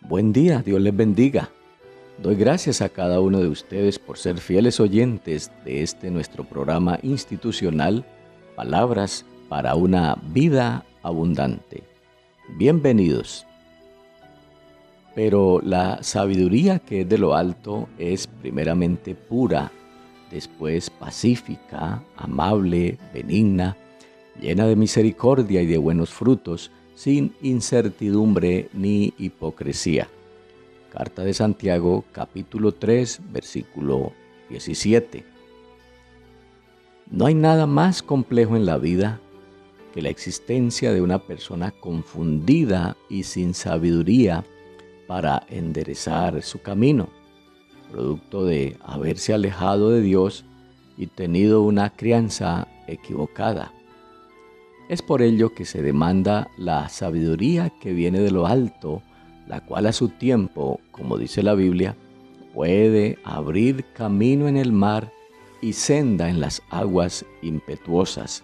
Buen día, Dios les bendiga. Doy gracias a cada uno de ustedes por ser fieles oyentes de este nuestro programa institucional, Palabras para una vida abundante. Bienvenidos. Pero la sabiduría que es de lo alto es primeramente pura, después pacífica, amable, benigna, llena de misericordia y de buenos frutos, sin incertidumbre ni hipocresía. Carta de Santiago, capítulo 3, versículo 17. No hay nada más complejo en la vida que la existencia de una persona confundida y sin sabiduría para enderezar su camino, producto de haberse alejado de Dios y tenido una crianza equivocada. Es por ello que se demanda la sabiduría que viene de lo alto, la cual a su tiempo, como dice la Biblia, puede abrir camino en el mar y senda en las aguas impetuosas,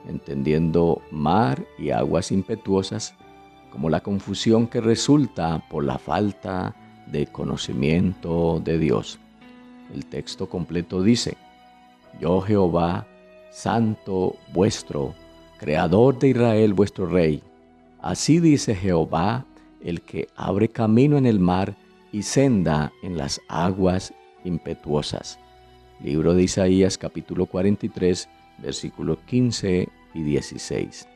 entendiendo mar y aguas impetuosas como la confusión que resulta por la falta de conocimiento de Dios. El texto completo dice: Yo Jehová, santo vuestro, Creador de Israel vuestro Rey. Así dice Jehová, el que abre camino en el mar y senda en las aguas impetuosas. Libro de Isaías capítulo 43, versículos 15 y 16.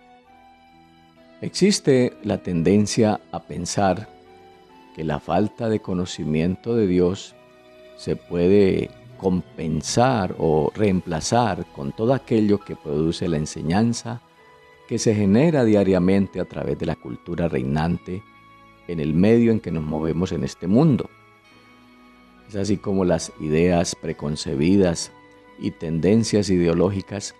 Existe la tendencia a pensar que la falta de conocimiento de Dios se puede compensar o reemplazar con todo aquello que produce la enseñanza que se genera diariamente a través de la cultura reinante en el medio en que nos movemos en este mundo. Es así como las ideas preconcebidas y tendencias ideológicas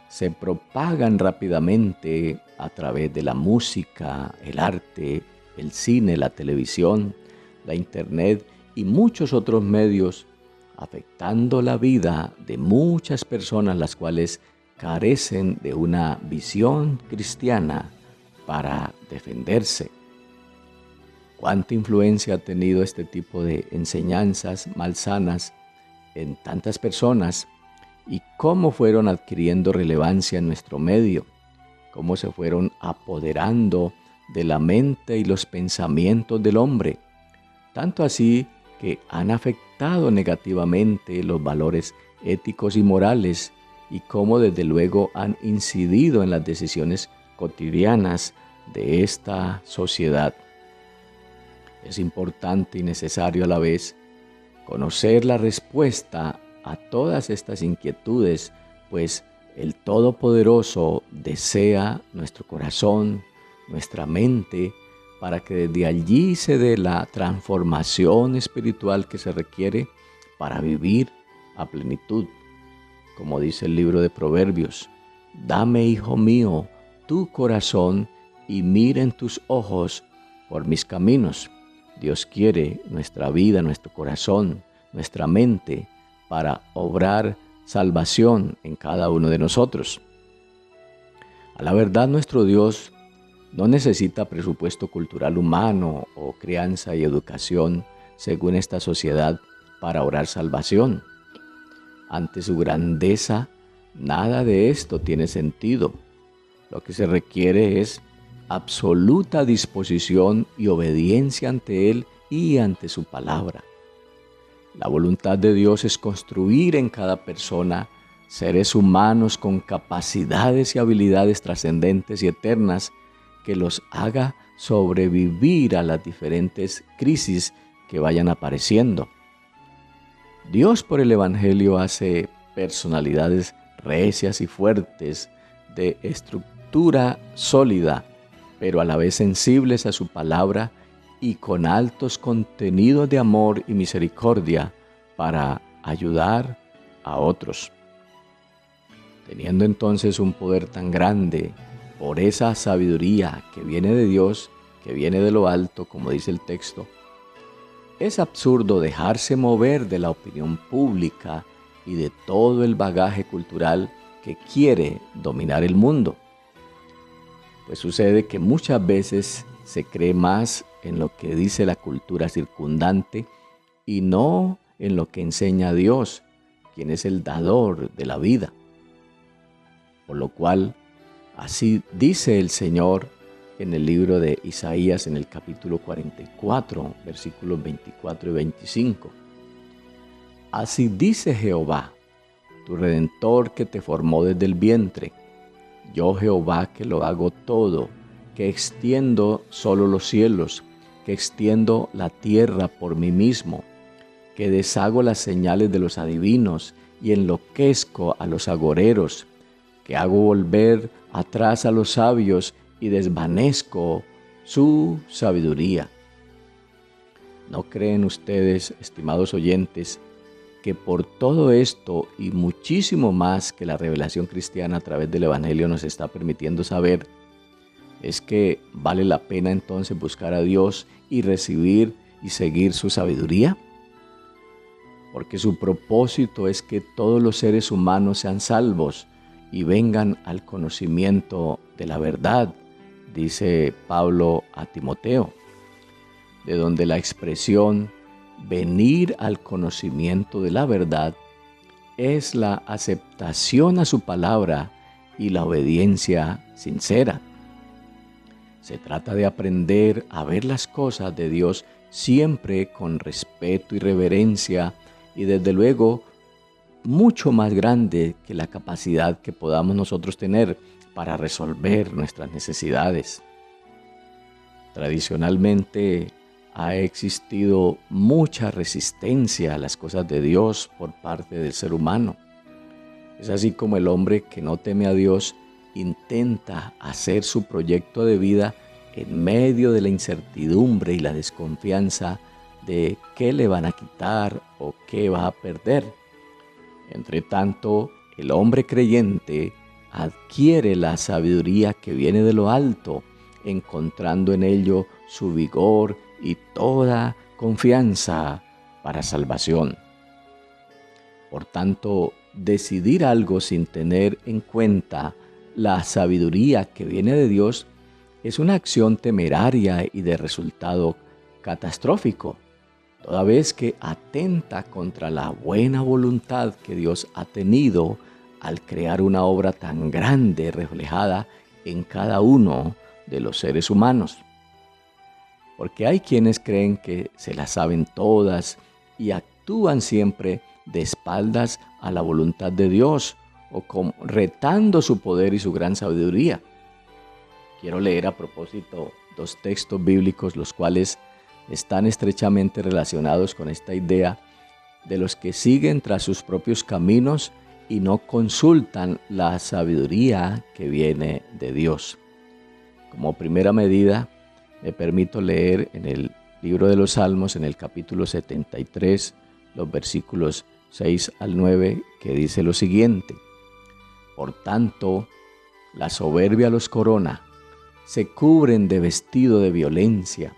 se propagan rápidamente a través de la música, el arte, el cine, la televisión, la internet y muchos otros medios, afectando la vida de muchas personas las cuales carecen de una visión cristiana para defenderse. ¿Cuánta influencia ha tenido este tipo de enseñanzas malsanas en tantas personas y cómo fueron adquiriendo relevancia en nuestro medio? ¿Cómo se fueron apoderando de la mente y los pensamientos del hombre? Tanto así que han afectado negativamente los valores éticos y morales y cómo desde luego han incidido en las decisiones cotidianas de esta sociedad. Es importante y necesario a la vez conocer la respuesta a todas estas inquietudes, pues el Todopoderoso desea nuestro corazón, nuestra mente, para que desde allí se dé la transformación espiritual que se requiere para vivir a plenitud. Como dice el libro de Proverbios: Dame, hijo mío, tu corazón y miren tus ojos por mis caminos. Dios quiere nuestra vida, nuestro corazón, nuestra mente, para obrar salvación en cada uno de nosotros. A la verdad, nuestro Dios no necesita presupuesto cultural humano o crianza y educación según esta sociedad para obrar salvación. Ante su grandeza, nada de esto tiene sentido. Lo que se requiere es absoluta disposición y obediencia ante Él y ante su palabra. La voluntad de Dios es construir en cada persona seres humanos con capacidades y habilidades trascendentes y eternas que los haga sobrevivir a las diferentes crisis que vayan apareciendo. Dios por el Evangelio hace personalidades recias y fuertes, de estructura sólida, pero a la vez sensibles a su palabra y con altos contenidos de amor y misericordia para ayudar a otros. Teniendo entonces un poder tan grande por esa sabiduría que viene de Dios, que viene de lo alto, como dice el texto, es absurdo dejarse mover de la opinión pública y de todo el bagaje cultural que quiere dominar el mundo. Pues sucede que muchas veces se cree más en lo que dice la cultura circundante y no en lo que enseña Dios, quien es el dador de la vida. Por lo cual, así dice el Señor en el libro de Isaías, en el capítulo 44, versículos 24 y 25. Así dice Jehová, tu Redentor que te formó desde el vientre. Yo Jehová que lo hago todo, que extiendo solo los cielos, que extiendo la tierra por mí mismo, que deshago las señales de los adivinos y enloquezco a los agoreros, que hago volver atrás a los sabios y desvanezco su sabiduría. ¿No creen ustedes, estimados oyentes, que por todo esto y muchísimo más que la revelación cristiana a través del Evangelio nos está permitiendo saber, es que vale la pena entonces buscar a Dios y recibir y seguir su sabiduría? Porque su propósito es que todos los seres humanos sean salvos y vengan al conocimiento de la verdad, dice Pablo a Timoteo, de donde la expresión venir al conocimiento de la verdad es la aceptación a su palabra y la obediencia sincera. Se trata de aprender a ver las cosas de Dios siempre con respeto y reverencia y desde luego mucho más grande que la capacidad que podamos nosotros tener para resolver nuestras necesidades. Tradicionalmente ha existido mucha resistencia a las cosas de Dios por parte del ser humano. Es así como el hombre que no teme a Dios intenta hacer su proyecto de vida en medio de la incertidumbre y la desconfianza de qué le van a quitar o qué va a perder. Entre tanto, el hombre creyente adquiere la sabiduría que viene de lo alto, encontrando en ello su vigor y toda confianza para salvación. Por tanto, decidir algo sin tener en cuenta la sabiduría que viene de Dios es una acción temeraria y de resultado catastrófico, toda vez que atenta contra la buena voluntad que Dios ha tenido al crear una obra tan grande reflejada en cada uno de los seres humanos. Porque hay quienes creen que se las saben todas y actúan siempre de espaldas a la voluntad de Dios o retando su poder y su gran sabiduría. Quiero leer a propósito dos textos bíblicos los cuales están estrechamente relacionados con esta idea de los que siguen tras sus propios caminos y no consultan la sabiduría que viene de Dios. Como primera medida, me permito leer en el libro de los Salmos, en el capítulo 73, los versículos 6 al 9, que dice lo siguiente: Por tanto, la soberbia los corona, se cubren de vestido de violencia.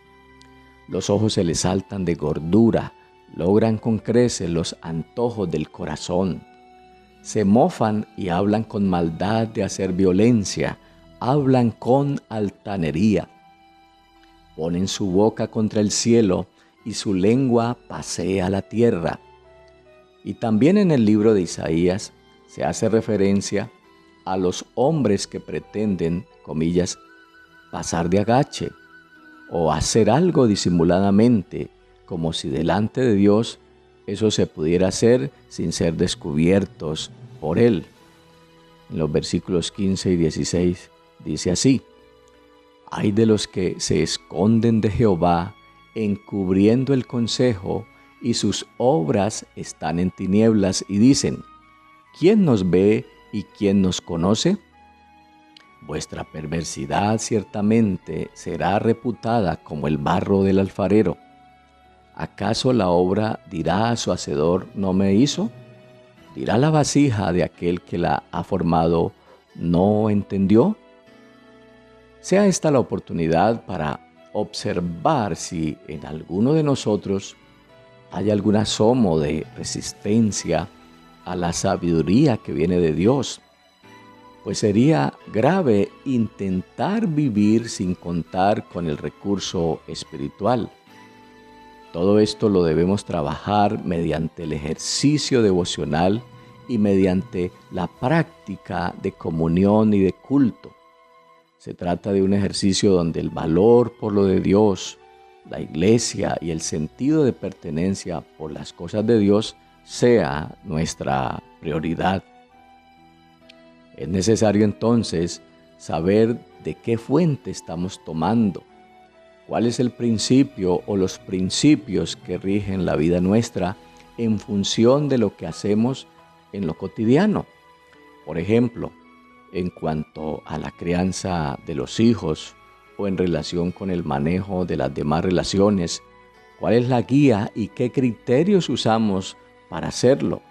Los ojos se les saltan de gordura, logran con creces los antojos del corazón. Se mofan y hablan con maldad de hacer violencia, hablan con altanería. Ponen su boca contra el cielo y su lengua pasea la tierra. Y también en el libro de Isaías se hace referencia a los hombres que pretenden, comillas, pasar de agache o hacer algo disimuladamente, como si delante de Dios eso se pudiera hacer sin ser descubiertos por Él. En los versículos 15 y 16 dice así: Ay de los que se esconden de Jehová, encubriendo el consejo, y sus obras están en tinieblas, y dicen: ¿Quién nos ve y quién nos conoce? Vuestra perversidad ciertamente será reputada como el barro del alfarero. ¿Acaso la obra dirá a su hacedor, no me hizo? ¿Dirá la vasija de aquel que la ha formado, no entendió? Sea esta la oportunidad para observar si en alguno de nosotros hay algún asomo de resistencia a la sabiduría que viene de Dios. pues sería grave intentar vivir sin contar con el recurso espiritual. Todo esto lo debemos trabajar mediante el ejercicio devocional y mediante la práctica de comunión y de culto. Se trata de un ejercicio donde el valor por lo de Dios, la iglesia y el sentido de pertenencia por las cosas de Dios sea nuestra prioridad. Es necesario entonces saber de qué fuente estamos tomando, cuál es el principio o los principios que rigen la vida nuestra en función de lo que hacemos en lo cotidiano. Por ejemplo, en cuanto a la crianza de los hijos o en relación con el manejo de las demás relaciones, cuál es la guía y qué criterios usamos para hacerlo.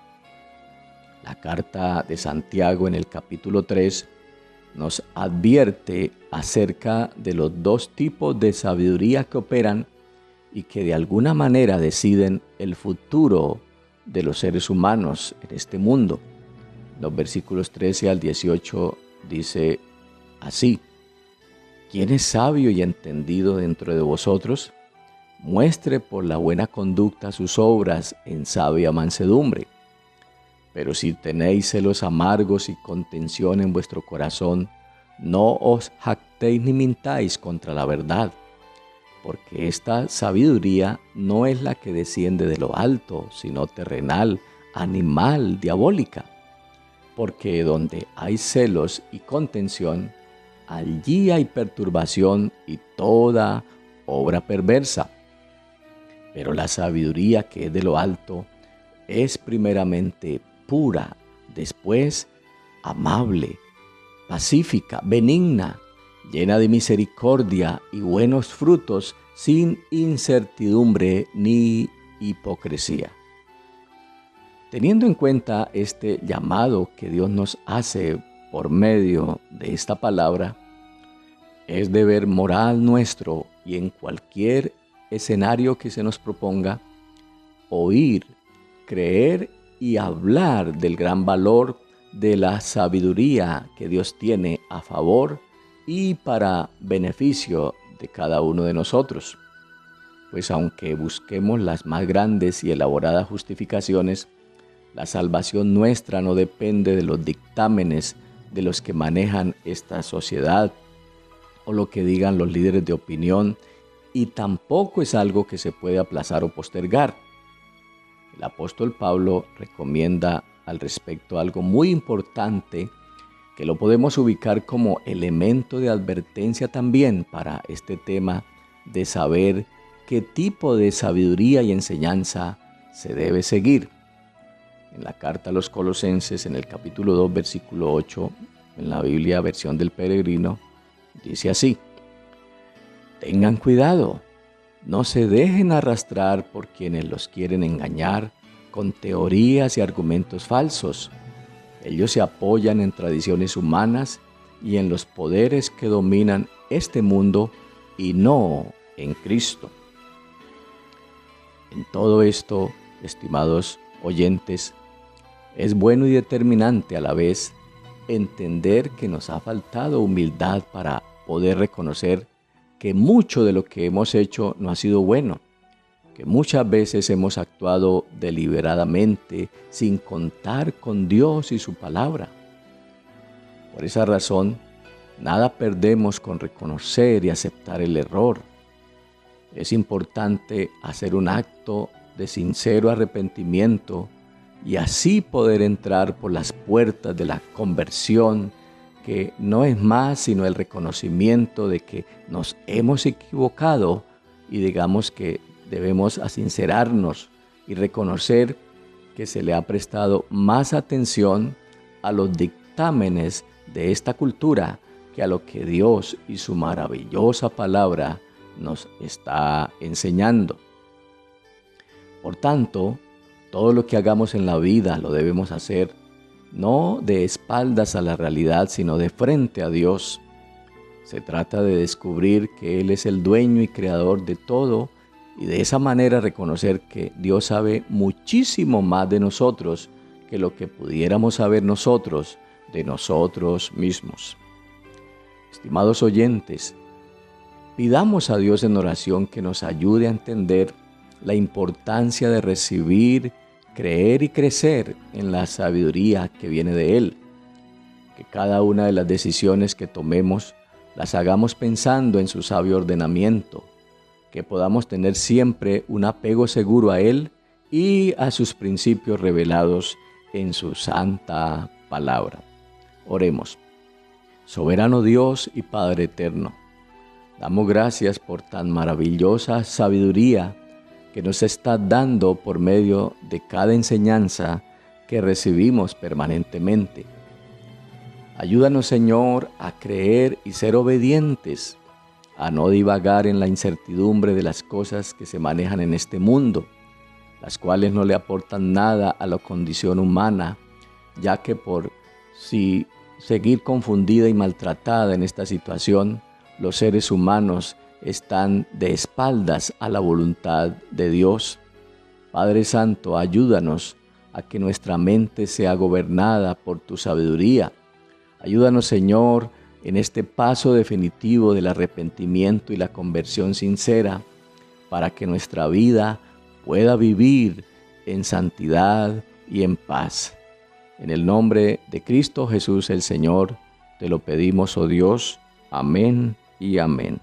La carta de Santiago en el capítulo 3 nos advierte acerca de los dos tipos de sabiduría que operan y que de alguna manera deciden el futuro de los seres humanos en este mundo. Los versículos 13 al 18 dice así: ¿Quién es sabio y entendido dentro de vosotros? Muestre por la buena conducta sus obras en sabia mansedumbre. Pero si tenéis celos amargos y contención en vuestro corazón, no os jactéis ni mintáis contra la verdad, porque esta sabiduría no es la que desciende de lo alto, sino terrenal, animal, diabólica. Porque donde hay celos y contención, allí hay perturbación y toda obra perversa. Pero la sabiduría que es de lo alto es primeramente pura, después amable, pacífica, benigna, llena de misericordia y buenos frutos, sin incertidumbre ni hipocresía. Teniendo en cuenta este llamado que Dios nos hace por medio de esta palabra, es deber moral nuestro y en cualquier escenario que se nos proponga, oír, creer y hablar del gran valor de la sabiduría que Dios tiene a favor y para beneficio de cada uno de nosotros. Pues aunque busquemos las más grandes y elaboradas justificaciones, la salvación nuestra no depende de los dictámenes de los que manejan esta sociedad o lo que digan los líderes de opinión, y tampoco es algo que se puede aplazar o postergar. El apóstol Pablo recomienda al respecto algo muy importante que lo podemos ubicar como elemento de advertencia también para este tema de saber qué tipo de sabiduría y enseñanza se debe seguir. En la carta a los Colosenses, en el capítulo 2, versículo 8, en la Biblia versión del Peregrino, dice así: tengan cuidado, no se dejen arrastrar por quienes los quieren engañar con teorías y argumentos falsos. Ellos se apoyan en tradiciones humanas y en los poderes que dominan este mundo y no en Cristo. En todo esto, estimados oyentes, es bueno y determinante a la vez entender que nos ha faltado humildad para poder reconocer que mucho de lo que hemos hecho no ha sido bueno, que muchas veces hemos actuado deliberadamente sin contar con Dios y su palabra. Por esa razón, nada perdemos con reconocer y aceptar el error. Es importante hacer un acto de sincero arrepentimiento y así poder entrar por las puertas de la conversión, que no es más sino el reconocimiento de que nos hemos equivocado y digamos que debemos sincerarnos y reconocer que se le ha prestado más atención a los dictámenes de esta cultura que a lo que Dios y su maravillosa palabra nos está enseñando. Por tanto, todo lo que hagamos en la vida lo debemos hacer no de espaldas a la realidad, sino de frente a Dios. Se trata de descubrir que Él es el dueño y creador de todo y de esa manera reconocer que Dios sabe muchísimo más de nosotros que lo que pudiéramos saber nosotros de nosotros mismos. Estimados oyentes, pidamos a Dios en oración que nos ayude a entender la importancia de recibir, creer y crecer en la sabiduría que viene de Él. Que cada una de las decisiones que tomemos las hagamos pensando en su sabio ordenamiento, que podamos tener siempre un apego seguro a Él y a sus principios revelados en su santa palabra. Oremos. Soberano Dios y Padre eterno, damos gracias por tan maravillosa sabiduría que nos está dando por medio de cada enseñanza que recibimos permanentemente. Ayúdanos, Señor, a creer y ser obedientes, a no divagar en la incertidumbre de las cosas que se manejan en este mundo, las cuales no le aportan nada a la condición humana, ya que por seguir confundida y maltratada en esta situación, los seres humanos están de espaldas a la voluntad de Dios. Padre Santo, ayúdanos a que nuestra mente sea gobernada por tu sabiduría. Ayúdanos, Señor, en este paso definitivo del arrepentimiento y la conversión sincera, para que nuestra vida pueda vivir en santidad y en paz. En el nombre de Cristo Jesús el Señor, te lo pedimos, oh Dios. Amén y amén.